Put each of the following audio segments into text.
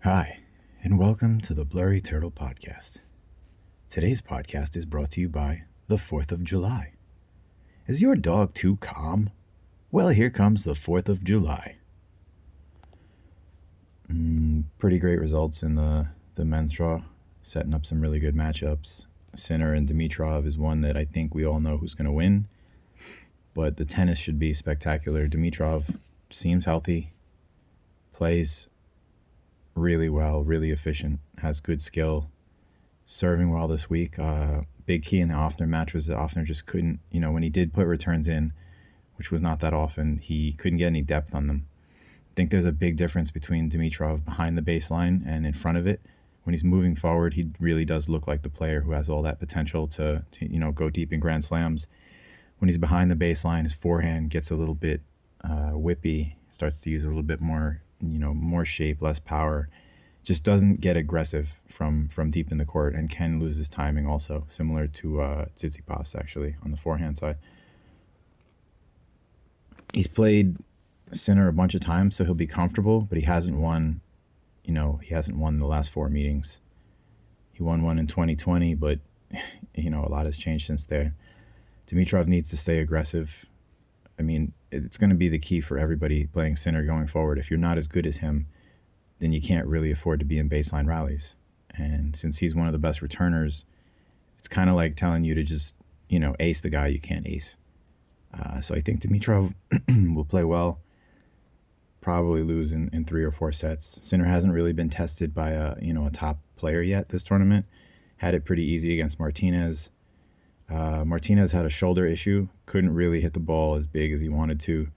Hi, and welcome to the Blurry Turtle Podcast. Today's podcast is brought to you by the 4th of July. Is your dog too calm? Well, here comes the 4th of July. Pretty great results in the men's draw, setting up some really good matchups. Sinner and Dimitrov is one that I think we all know who's going to win, but the tennis should be spectacular. Dimitrov seems healthy, plays really well, really efficient, has good skill, serving well this week. Big key in the Offner match was that Offner just couldn't, when he did put returns in, which was not that often, he couldn't get any depth on them. I think there's a big difference between Dimitrov behind the baseline and in front of it. When he's moving forward, he really does look like the player who has all that potential to go deep in Grand Slams. When he's behind the baseline, his forehand gets a little bit whippy, starts to use a little bit more, more shape, less power. Just doesn't get aggressive from deep in the court and can lose his timing also, similar to Tsitsipas actually on the forehand side. He's played Sinner a bunch of times, so he'll be comfortable, but he hasn't won, the last 4 meetings. He won one in 2020, but, a lot has changed since then. Dimitrov needs to stay aggressive. I mean, it's going to be the key for everybody playing Sinner going forward. If you're not as good as him, then you can't really afford to be in baseline rallies. And since he's one of the best returners, it's kind of like telling you to just, ace the guy you can't ace. So I think Dimitrov will play well, probably lose in 3 or 4 sets. Sinner hasn't really been tested by a top player yet this tournament. Had it pretty easy against Martinez. Martinez had a shoulder issue, couldn't really hit the ball as big as he wanted to.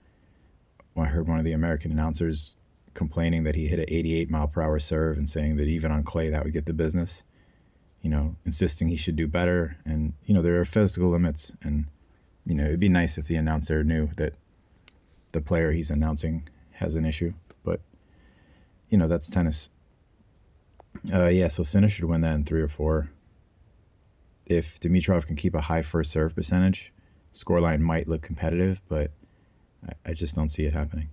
I heard one of the American announcers complaining that he hit an 88-mile-per-hour serve and saying that even on clay that would get the business, insisting he should do better. And, there are physical limits, and, it'd be nice if the announcer knew that the player he's announcing has an issue. But, that's tennis. So Sinner should win that in 3 or 4. If Dimitrov can keep a high first serve percentage, scoreline might look competitive, but I just don't see it happening.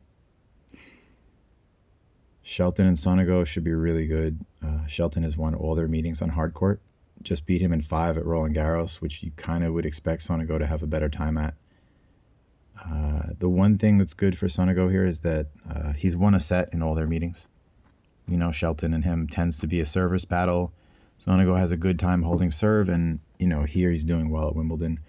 Shelton and Sonego should be really good. Shelton has won all their meetings on hard court. Just beat him in 5 at Roland Garros, which you kind of would expect Sonego to have a better time at. The one thing that's good for Sonego here is that he's won a set in all their meetings. Shelton and him tends to be a server's battle. Sonego has a good time holding serve, and, here he's doing well at Wimbledon.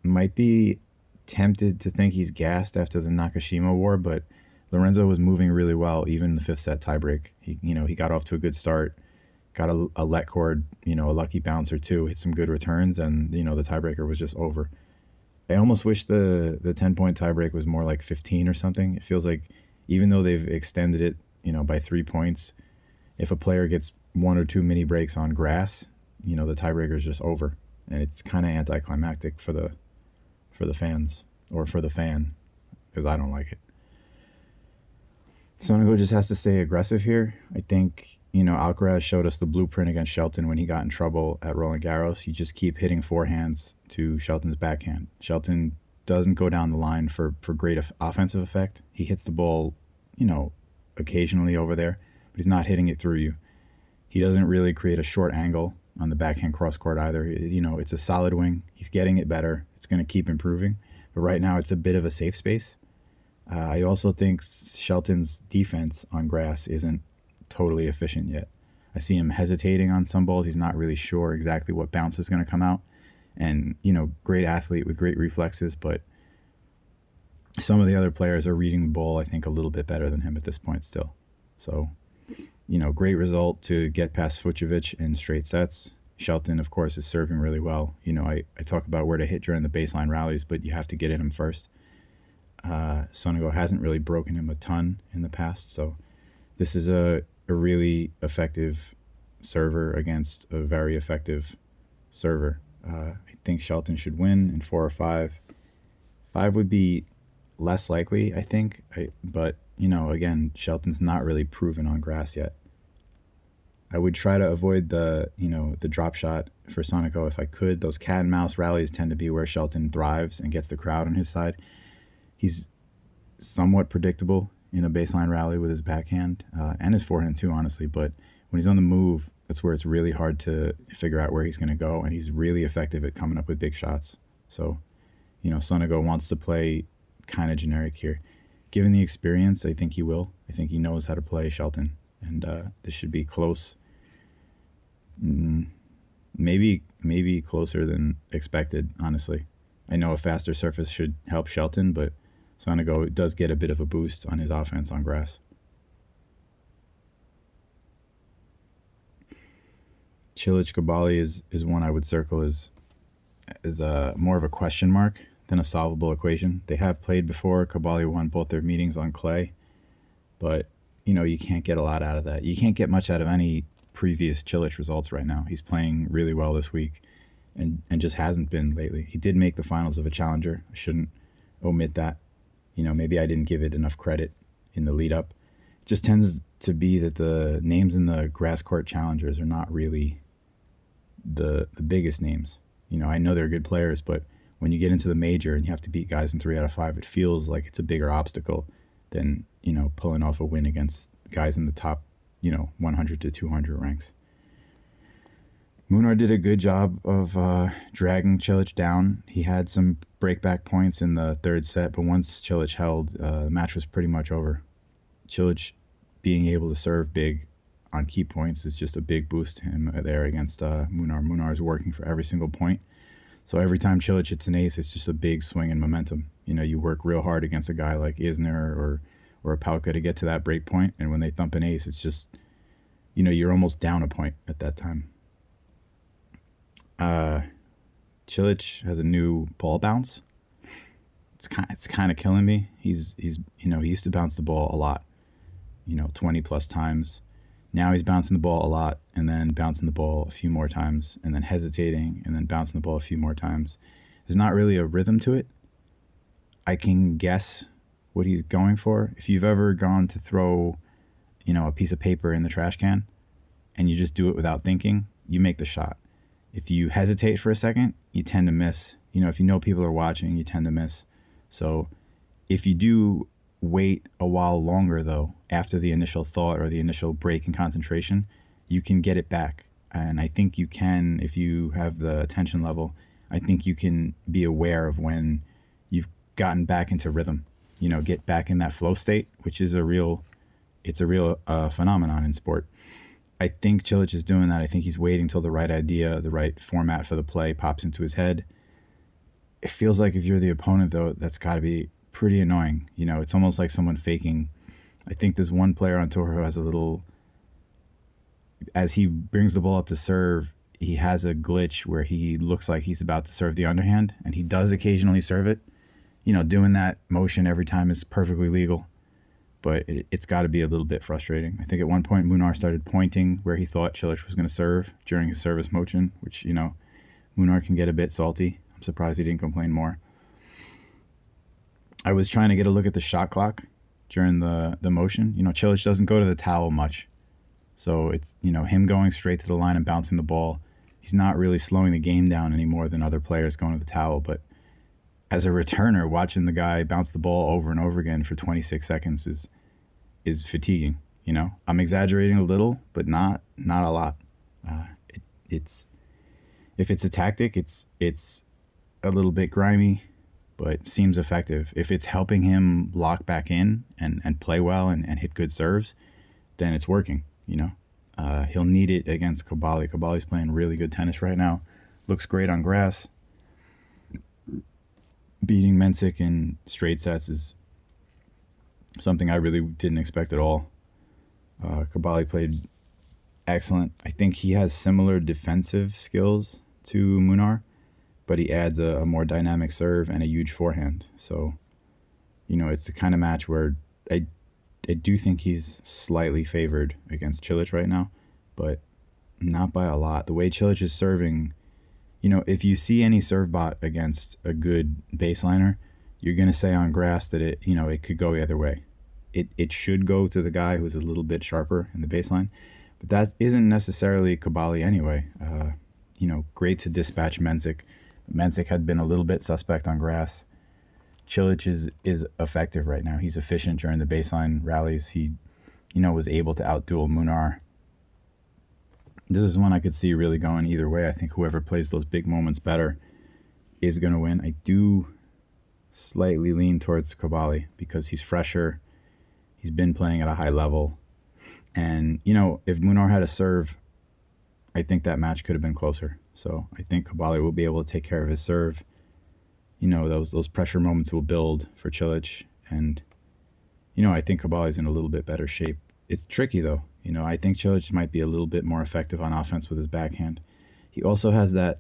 Might be tempted to think he's gassed after the Nakashima war, but Lorenzo was moving really well, even in the 5th set tiebreak. He got off to a good start, got a let cord, a lucky bounce or two, hit some good returns, and, the tiebreaker was just over. I almost wish the 10-point tiebreak was more like 15 or something. It feels like even though they've extended it, by 3 points, if a player gets 1 or 2 mini breaks on grass, the tiebreaker is just over, and it's kind of anticlimactic for the fans, or for the fan, because I don't like it. Sonego just has to stay aggressive here. I think, Alcaraz showed us the blueprint against Shelton when he got in trouble at Roland Garros. You just keep hitting forehands to Shelton's backhand. Shelton doesn't go down the line for great offensive effect. He hits the ball, occasionally over there, but he's not hitting it through you. He doesn't really create a short angle on the backhand cross court either. It's a solid wing. He's getting it better. It's going to keep improving. But right now it's a bit of a safe space. I also think Shelton's defense on grass isn't totally efficient yet. I see him hesitating on some balls. He's not really sure exactly what bounce is going to come out. And, great athlete with great reflexes, but some of the other players are reading the ball, I think, a little bit better than him at this point still. So, great result to get past Vucevic in straight sets. Shelton, of course, is serving really well. I talk about where to hit during the baseline rallies, but you have to get at him first. Sonego hasn't really broken him a ton in the past, so this is a really effective server against a very effective server. I think Shelton should win in 4 or 5. 5 would be less likely, I think, but, again, Shelton's not really proven on grass yet. I would try to avoid the drop shot for Sonego if I could. Those cat and mouse rallies tend to be where Shelton thrives and gets the crowd on his side. He's somewhat predictable in a baseline rally with his backhand and his forehand too, honestly. But when he's on the move, that's where it's really hard to figure out where he's going to go, and he's really effective at coming up with big shots. So, Sonego wants to play kind of generic here. Given the experience, I think he will. I think he knows how to play Shelton, and this should be close. Maybe closer than expected, honestly. I know a faster surface should help Shelton, but Sonego does get a bit of a boost on his offense on grass. Cilic Cobolli is one I would circle as more of a question mark than a solvable equation. They have played before. Cobolli won both their meetings on clay, but you can't get a lot out of that. You can't get much out of any previous Cilic results right now. He's playing really well this week and just hasn't been lately. He did make the finals of a challenger. I shouldn't omit that. Maybe I didn't give it enough credit in the lead up. It just tends to be that the names in the grass court challengers are not really the biggest names. I know they're good players, but when you get into the major and you have to beat guys in 3 out of 5, it feels like it's a bigger obstacle than, pulling off a win against guys in the top, 100 to 200 ranks. Minaur did a good job of dragging Cilic down. He had some breakback points in the third set, but once Cilic held, the match was pretty much over. Cilic being able to serve big on key points is just a big boost to him there against Minaur. Minaur is working for every single point. So every time Cilic hits an ace, it's just a big swing in momentum. You work real hard against a guy like Isner or a Palka to get to that break point, and when they thump an ace, it's just, you're almost down a point at that time. Cilic has a new ball bounce. It's kind of killing me. He used to bounce the ball a lot, 20 plus times. Now he's bouncing the ball a lot and then bouncing the ball a few more times and then hesitating and then bouncing the ball a few more times. There's not really a rhythm to it. I can guess what he's going for. If you've ever gone to throw, a piece of paper in the trash can and you just do it without thinking, you make the shot. If you hesitate for a second, you tend to miss. If you know people are watching, you tend to miss. So if you do wait a while longer, though, after the initial thought or the initial break in concentration, you can get it back. And I think you can, if you have the attention level, I think you can be aware of when you've gotten back into rhythm, get back in that flow state, which is a real phenomenon in sport. I think Cilic is doing that. I think he's waiting till the right idea, the right format for the play pops into his head. It feels like if you're the opponent, though, that's got to be pretty annoying. It's almost like someone faking. I think there's one player on tour who has a little, as he brings the ball up to serve, he has a glitch where he looks like he's about to serve the underhand, and he does occasionally serve it. Doing that motion every time is perfectly legal, but it's got to be a little bit frustrating. I think at one point Minaur started pointing where he thought Cilic was going to serve during his service motion, which, Minaur can get a bit salty. I'm surprised he didn't complain more. I was trying to get a look at the shot clock during the motion. Cilic doesn't go to the towel much. So it's, him going straight to the line and bouncing the ball. He's not really slowing the game down any more than other players going to the towel. But as a returner, watching the guy bounce the ball over and over again for 26 seconds is fatiguing. I'm exaggerating a little, but not a lot. It's if it's a tactic, it's a little bit grimy, but seems effective. If it's helping him lock back in and play well and hit good serves, then it's working, He'll need it against Cobolli. Cobolli's playing really good tennis right now. Looks great on grass. Beating Majchrzak in straight sets is something I really didn't expect at all. Cobolli played excellent. I think he has similar defensive skills to Minaur, but he adds a more dynamic serve and a huge forehand. So, it's the kind of match where I do think he's slightly favored against Cilic right now, but not by a lot. The way Cilic is serving, if you see any serve bot against a good baseliner, you're going to say on grass that it could go either way. It should go to the guy who's a little bit sharper in the baseline, but that isn't necessarily Cobolli anyway. Great to dispatch Majchrzak. Majchrzak had been a little bit suspect on grass. Cilic is effective right now. He's efficient during the baseline rallies. He, was able to outduel Minaur. This is one I could see really going either way. I think whoever plays those big moments better is going to win. I do slightly lean towards Cobolli because he's fresher. He's been playing at a high level. And, if Minaur had a serve, I think that match could have been closer. So I think Cobolli will be able to take care of his serve. Those pressure moments will build for Cilic. And, I think Cobolli's in a little bit better shape. It's tricky, though. I think Cilic might be a little bit more effective on offense with his backhand. He also has that,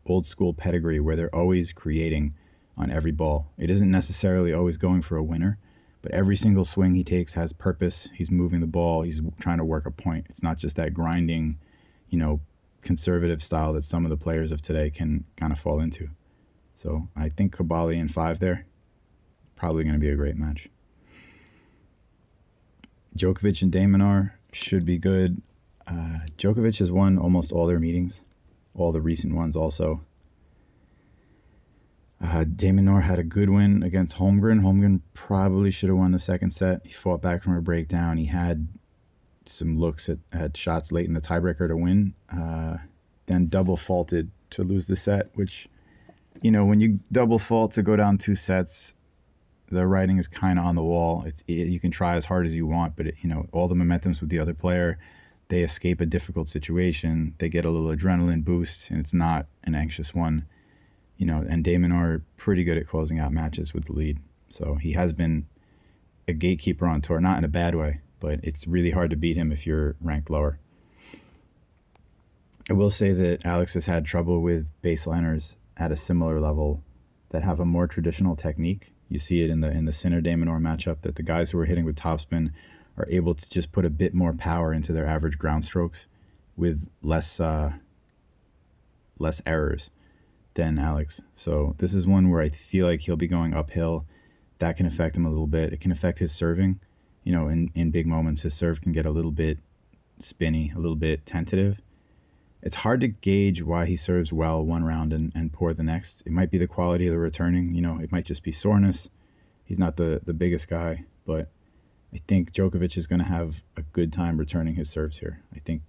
old school pedigree where they're always creating on every ball. It isn't necessarily always going for a winner, but every single swing he takes has purpose. He's moving the ball. He's trying to work a point. It's not just that grinding, conservative style that some of the players of today can kind of fall into. So I think Cobolli in 5 there, probably going to be a great match. Djokovic and Minaur should be good. Djokovic has won almost all their meetings, all the recent ones also. Minaur had a good win against Holmgren. Holmgren probably should have won the second set. He fought back from a breakdown. He had some looks at shots late in the tiebreaker to win, then double faulted to lose the set, which, when you double fault to go down 2 sets, the writing is kind of on the wall. You can try as hard as you want, but all the momentum's with the other player. They escape a difficult situation. They get a little adrenaline boost, and it's not an anxious one. And Minaur pretty good at closing out matches with the lead. So he has been a gatekeeper on tour, not in a bad way, but it's really hard to beat him if you're ranked lower. I will say that Alex has had trouble with baseliners at a similar level that have a more traditional technique. You see it in the Sinner Minaur matchup that the guys who are hitting with topspin are able to just put a bit more power into their average ground strokes with less errors than Alex. So this is one where I feel like he'll be going uphill. That can affect him a little bit. It can affect his serving. In big moments, his serve can get a little bit spinny, a little bit tentative. It's hard to gauge why he serves well one round and poor the next. It might be the quality of the returning. It might just be soreness. He's not the biggest guy, but I think Djokovic is going to have a good time returning his serves here. I think,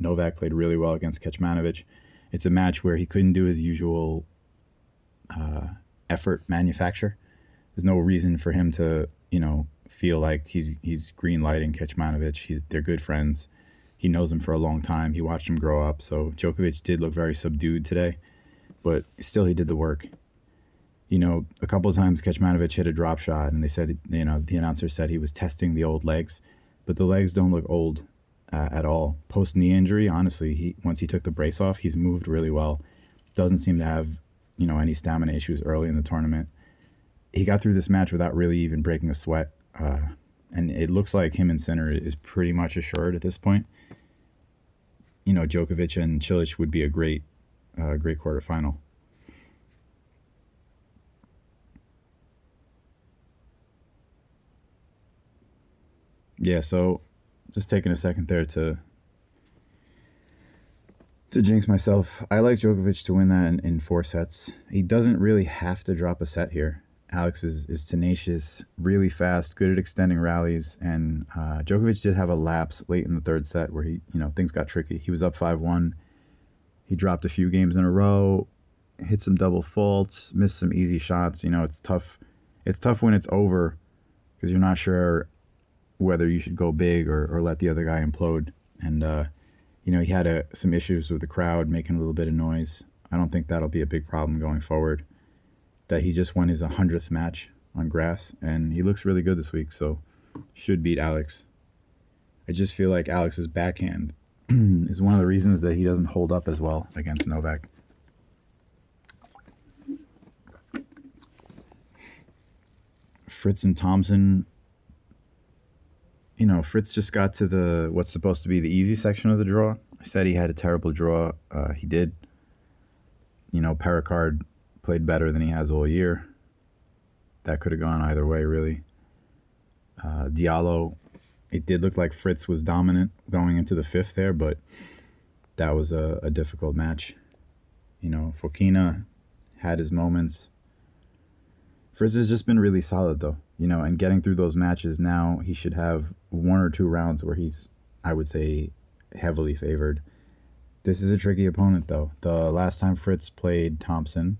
Novak played really well against Khachanov. It's a match where he couldn't do his usual effort manufacture. There's no reason for him to, feel like he's green lighting Khachanov. They're good friends. He knows him for a long time. He watched him grow up. So Djokovic did look very subdued today, but still he did the work. A couple of times Khachanov hit a drop shot, and they said, the announcer said he was testing the old legs, but the legs don't look old at all. Post knee injury, honestly, once he took the brace off, he's moved really well. Doesn't seem to have, any stamina issues early in the tournament. He got through this match without really even breaking a sweat, and it looks like him and Sinner is pretty much assured at this point. Djokovic and Cilic would be a great quarterfinal. Yeah, so just taking a second there to jinx myself. I like Djokovic to win that in 4 sets. He doesn't really have to drop a set here. Alex is tenacious, really fast, good at extending rallies, and Djokovic did have a lapse late in the 3rd set where things got tricky. He was up 5-1. He dropped a few games in a row, hit some double faults, missed some easy shots. It's tough. It's tough when it's over because you're not sure whether you should go big or let the other guy implode. And he had some issues with the crowd making a little bit of noise. I don't think that'll be a big problem going forward. That he just won his 100th match on grass, and he looks really good this week, so should beat Alex. I just feel like Alex's backhand is one of the reasons that he doesn't hold up as well against Novak. Fritz and Thompson, Fritz just got to what's supposed to be the easy section of the draw. I said he had a terrible draw. He did. Pericard played better than he has all year. That could have gone either way, really. Diallo, it did look like Fritz was dominant going into the 5th there, but that was a difficult match. Fokina had his moments. Fritz has just been really solid, though, and getting through those matches. Now he should have 1 or 2 rounds where he's, I would say, heavily favored. This is a tricky opponent, though. The last time Fritz played Thompson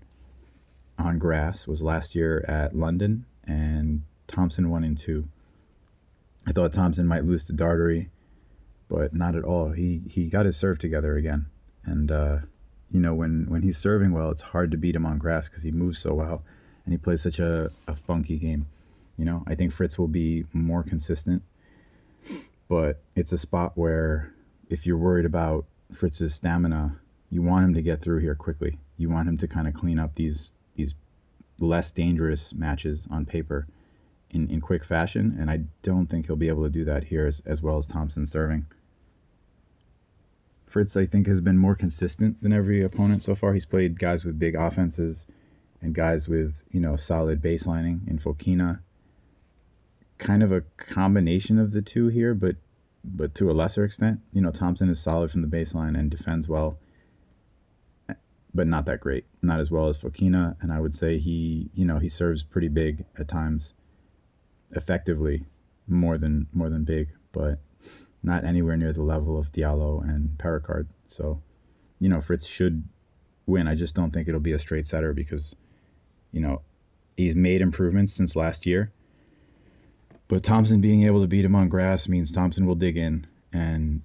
on grass was last year at London, and Thompson won in 2. I thought Thompson might lose to Jarry, but not at all. He got his serve together again. And, when he's serving well, it's hard to beat him on grass because he moves so well and he plays such a funky game. I think Fritz will be more consistent, but it's a spot where if you're worried about Fritz's stamina, you want him to get through here quickly. You want him to kind of clean up these less dangerous matches on paper in quick fashion, and I don't think he'll be able to do that here as well as Thompson serving. Fritz, I think, has been more consistent than every opponent so far. He's played guys with big offenses and guys with, solid baselining in Fokina. Kind of a combination of the two here, but to a lesser extent. Thompson is solid from the baseline and defends well, but not that great. Not as well as Fokina, and I would say he serves pretty big at times, effectively, more than big, but not anywhere near the level of Diallo and Perricard. So, Fritz should win. I just don't think it'll be a straight setter because, he's made improvements since last year. But Thompson being able to beat him on grass means Thompson will dig in. And,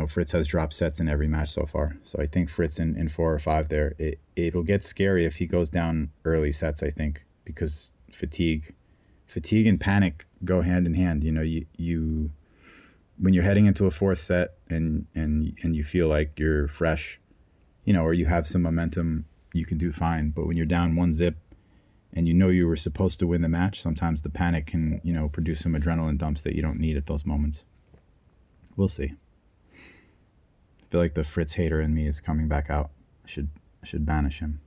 Fritz has dropped sets in every match so far. So I think Fritz in 4 or 5 there. It'll get scary if he goes down early sets, I think, because fatigue and panic go hand in hand. You when you're heading into a 4th set and you feel like you're fresh, or you have some momentum, you can do fine. But when you're down 1-0 and you were supposed to win the match, sometimes the panic can, produce some adrenaline dumps that you don't need at those moments. We'll see. I feel like the Fritz hater in me is coming back out. I should banish him.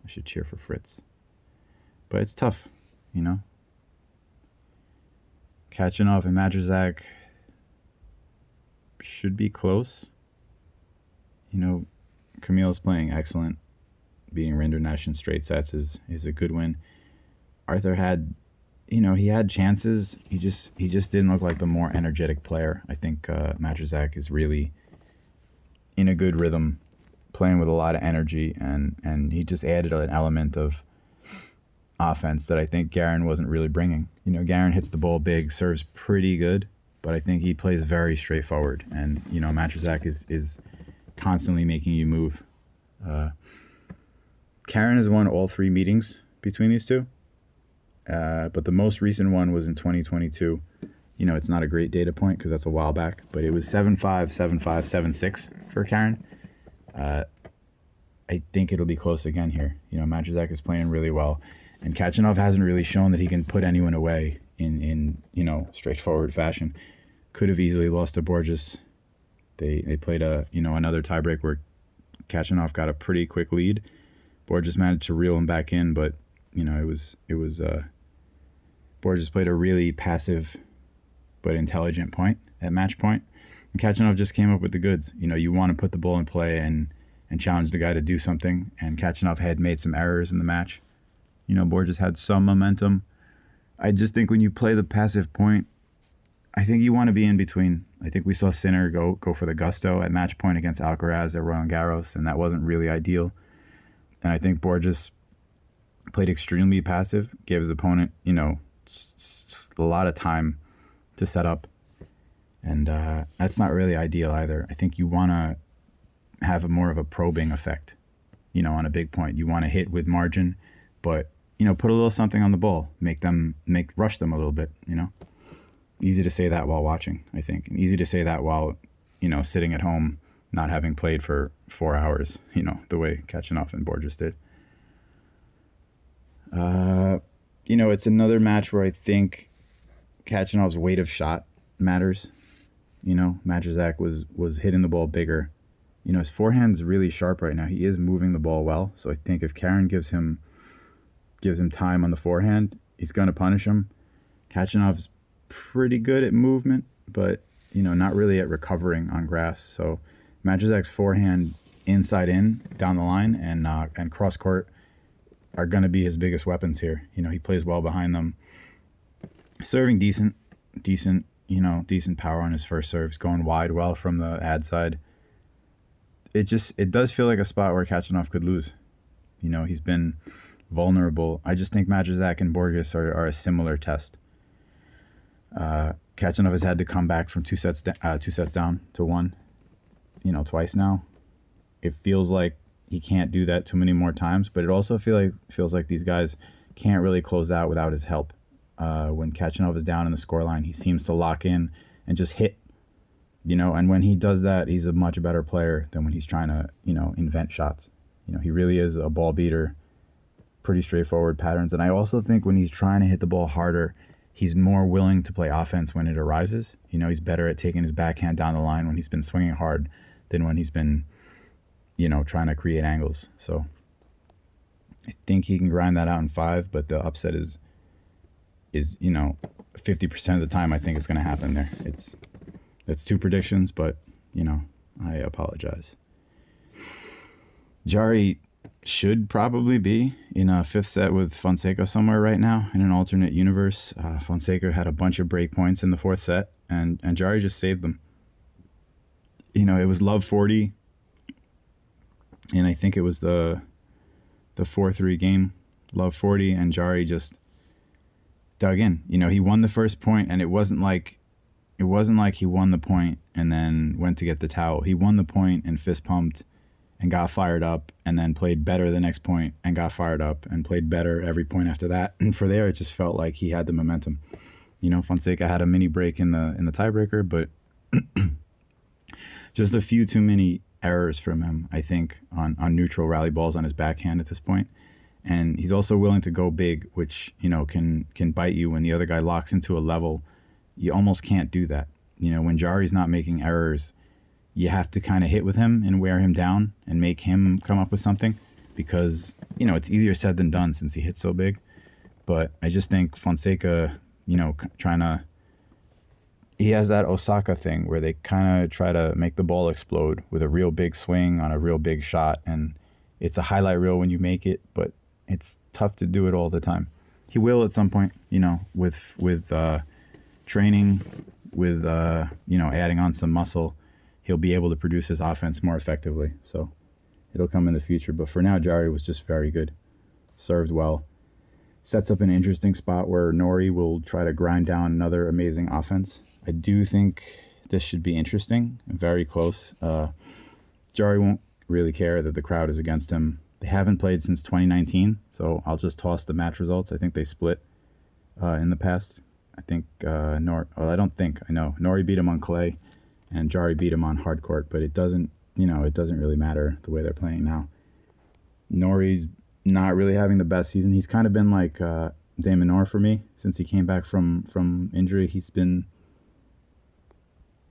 I should cheer for Fritz. But it's tough, Khachanov and Majchrzak should be close. Camille's playing excellent. Beating Rinderknecht in straight sets is a good win. Arthur had, he had chances. He just didn't look like the more energetic player. I think Majchrzak is really in a good rhythm, playing with a lot of energy, and he just added an element of offense that I think Garin wasn't really bringing. Garin hits the ball big, serves pretty good, but I think he plays very straightforward. And, Majchrzak is constantly making you move. Karen has won all 3 meetings between these two, but the most recent one was in 2022. It's not a great data point because that's a while back, but it was 7-5, 7-5, 7-6 for Karen. I think it'll be close again here. Majchrzak is playing really well. And Khachanov hasn't really shown that he can put anyone away in straightforward fashion. Could have easily lost to Borges. They played another tiebreak where Khachanov got a pretty quick lead. Borges managed to reel him back in, but it was Borges played a really passive but intelligent point at match point. And Khachanov just came up with the goods. You want to put the ball in play and challenge the guy to do something. And Khachanov had made some errors in the match. Borges had some momentum. I just think when you play the passive point, I think you want to be in between. I think we saw Sinner go for the gusto at match point against Alcaraz at Roland Garros, and that wasn't really ideal. And I think Borges played extremely passive, gave his opponent, a lot of time to set up. And that's not really ideal either. I think you want to have more of a probing effect, on a big point. You want to hit with margin, but put a little something on the ball, rush them a little bit, Easy to say that while watching, I think, and easy to say that while, sitting at home, not having played for 4 hours, the way Khachanov and Borges did. It's another match where I think Khachanov's weight of shot matters. Majchrzak was hitting the ball bigger. His forehand's really sharp right now. He is moving the ball well, so I think if Karen gives him time on the forehand, he's going to punish him. Khachanov's pretty good at movement, but not really at recovering on grass. So Majchrzak's forehand inside in down the line and cross court are going to be his biggest weapons here. He plays well behind them. Serving decent, decent power on his first serves, going wide well from the ad side. It does feel like a spot where Khachanov could lose. He's been vulnerable. I just think Majchrzak and Borges are a similar test. Khachanov has had to come back from two sets down to one, twice now. It feels like he can't do that too many more times, but it also feels like these guys can't really close out without his help. When Khachanov is down in the scoreline, he seems to lock in and just hit. And when he does that, he's a much better player than when he's trying to, invent shots. He really is a ball beater, pretty straightforward patterns. And I also think when he's trying to hit the ball harder, he's more willing to play offense when it arises. He's better at taking his backhand down the line when he's been swinging hard than when he's been, trying to create angles. So I think he can grind that out in 5, but the upset is 50% of the time I think it's going to happen there. That's 2 predictions, but, I apologize. Jarry should probably be in a 5th set with Fonseca somewhere right now in an alternate universe. Fonseca had a bunch of break points in the 4th set, and Jarry just saved them. It was love 40, and I think it was the 4-3 game, love 40, and Jarry just dug in. He won the first point, and it wasn't like he won the point and then went to get the towel. He won the point and fist pumped and got fired up, and then played better the next point and got fired up and played better every point after that. And for there, it just felt like he had the momentum. Fonseca had a mini break in the tiebreaker, but just a few too many errors from him, I think, on neutral rally balls on his backhand at this point. And he's also willing to go big, which, can bite you when the other guy locks into a level. You almost can't do that. When Jarry's not making errors, you have to kind of hit with him and wear him down and make him come up with something, because, it's easier said than done since he hits so big. But I just think Fonseca, he has that Osaka thing where they kind of try to make the ball explode with a real big swing on a real big shot. And it's a highlight reel when you make it, but it's tough to do it all the time. He will at some point, with training, with, adding on some muscle, he'll be able to produce his offense more effectively. So it'll come in the future. But for now, Jarry was just very good. Served well. Sets up an interesting spot where Norrie will try to grind down another amazing offense. I do think this should be interesting and very close. Jarry won't really care that the crowd is against him. They haven't played since 2019, so I'll just toss the match results. I think they split in the past. I think I know Norrie beat him on clay, and Jarry beat him on hard court, but it doesn't really matter the way they're playing now. Norrie's not really having the best season. He's kind of been like Minaur for me since he came back from injury. He's been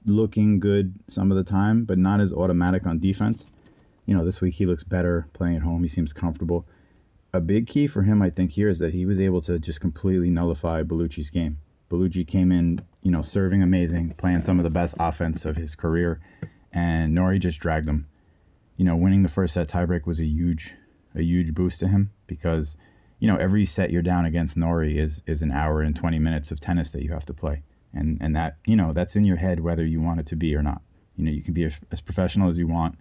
looking good some of the time, but not as automatic on defense. This week he looks better playing at home. He seems comfortable. A big key for him, I think, here is that he was able to just completely nullify Bellucci's game. Bellucci came in, serving amazing, playing some of the best offense of his career, and Norrie just dragged him. Winning the first set tiebreak was a huge boost to him, because, every set you're down against Norrie is an hour and 20 minutes of tennis that you have to play. And that, that's in your head whether you want it to be or not. You can be as professional as you want,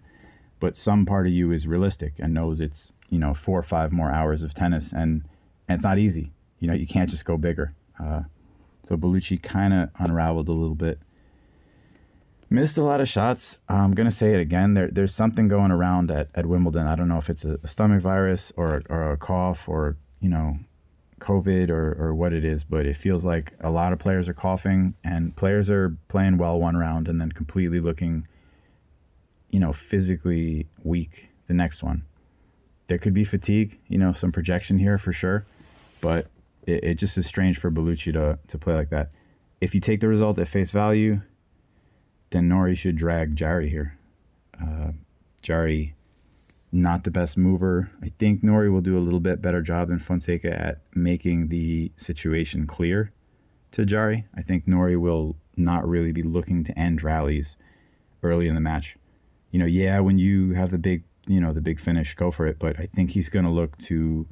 but some part of you is realistic and knows it's, 4 or 5 more hours of tennis, and it's not easy. You can't just go bigger. So Bellucci kind of unraveled a little bit. Missed a lot of shots. I'm going to say it again. There's something going around at Wimbledon. I don't know if it's a stomach virus or a cough or, COVID or what it is, but it feels like a lot of players are coughing, and players are playing well one round and then completely looking, physically weak the next one. There could be fatigue, some projection here for sure, but it just is strange for Bellucci to play like that. If you take the result at face value, then Norrie should drag Jarry here. Jarry, not the best mover. I think Norrie will do a little bit better job than Fonseca at making the situation clear to Jarry. I think Norrie will not really be looking to end rallies early in the match. When you have the big finish, go for it. But I think he's going to look to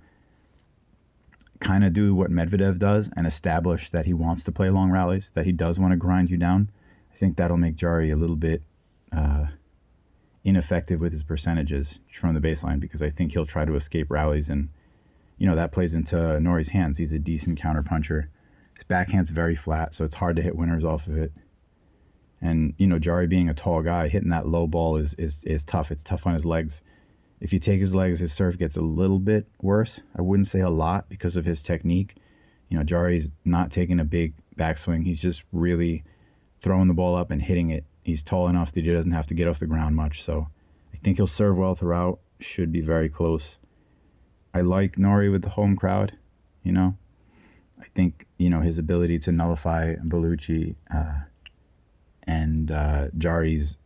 kind of do what Medvedev does and establish that he wants to play long rallies, that he does want to grind you down, I think that'll make Jarry a little bit ineffective with his percentages from the baseline, because I think he'll try to escape rallies, and that plays into Norrie's hands. He's a decent counter puncher. His backhand's very flat, so it's hard to hit winners off of it. And Jarry being a tall guy, hitting that low ball is tough. It's tough on his legs. If you take his legs, his serve gets a little bit worse. I wouldn't say a lot because of his technique. Jarry's not taking a big backswing. He's just really throwing the ball up and hitting it. He's tall enough that he doesn't have to get off the ground much. So I think he'll serve well throughout. Should be very close. I like Norrie with the home crowd. I think, his ability to nullify Bellucci and Jarry's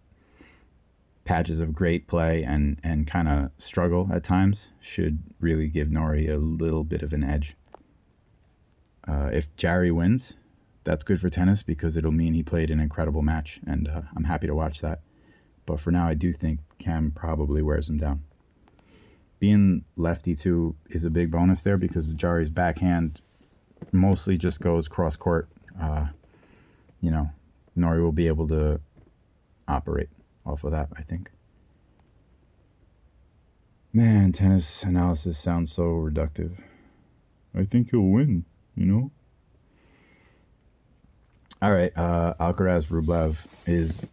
patches of great play and kind of struggle at times should really give Norrie a little bit of an edge. If Jarry wins, that's good for tennis because it'll mean he played an incredible match, and I'm happy to watch that. But for now, I do think Cam probably wears him down. Being lefty, too, is a big bonus there because Jarry's backhand mostly just goes cross-court. Norrie will be able to operate off of that, I think. Man, tennis analysis sounds so reductive. I think he'll win, All right, Alcaraz Rublev is,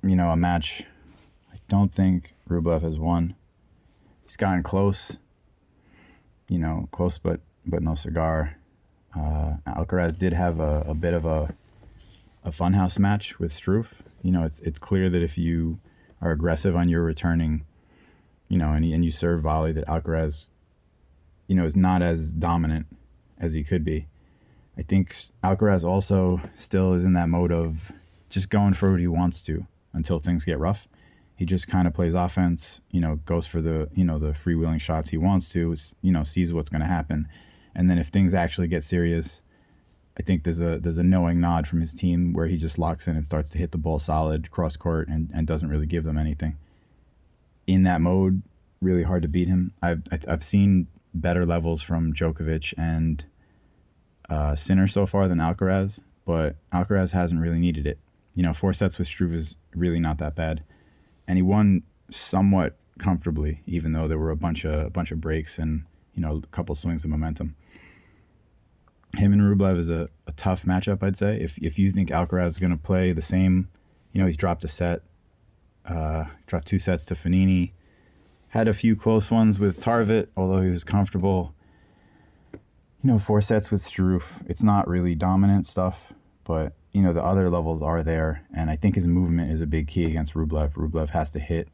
a match I don't think Rublev has won. He's gotten close, close but no cigar. Alcaraz did have a bit of a funhouse match with Struff. It's clear that if you are aggressive on your returning, and you serve volley, that Alcaraz, is not as dominant as he could be. I think Alcaraz also still is in that mode of just going for what he wants to until things get rough. He just kind of plays offense, goes for the, the freewheeling shots he wants to, sees what's going to happen. And then if things actually get serious, I think there's a knowing nod from his team where he just locks in and starts to hit the ball solid cross court and doesn't really give them anything. In that mode, really hard to beat him. I've seen better levels from Djokovic and Sinner so far than Alcaraz, but Alcaraz hasn't really needed it. 4 sets with Struve is really not that bad, and he won somewhat comfortably, even though there were a bunch of breaks and a couple swings of momentum. Him and Rublev is a tough matchup, I'd say. If you think Alcaraz is going to play the same, he's dropped a set, dropped 2 sets to Fognini, had a few close ones with Tarvit, although he was comfortable. 4 sets with Struff. It's not really dominant stuff, but the other levels are there, and I think his movement is a big key against Rublev. Rublev has to hit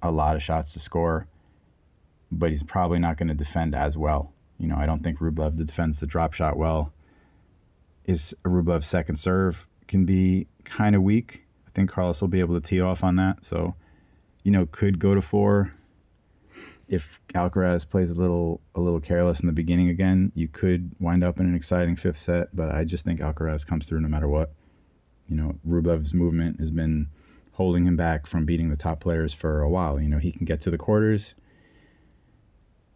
a lot of shots to score, but he's probably not going to defend as well. I don't think Rublev defends the drop shot well. Rublev's second serve can be kind of weak. I think Carlos will be able to tee off on that, so could go to 4. If Alcaraz plays a little careless in the beginning again, you could wind up in an exciting 5th set, but I just think Alcaraz comes through no matter what. Rublev's movement has been holding him back from beating the top players for a while. He can get to the quarters,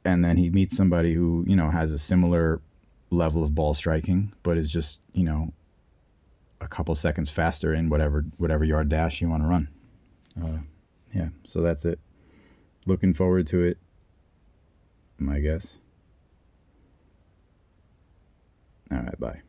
and then he meets somebody who, has a similar level of ball striking, but is just, a couple seconds faster in whatever yard dash you want to run. So that's it. Looking forward to it, I guess. All right, bye.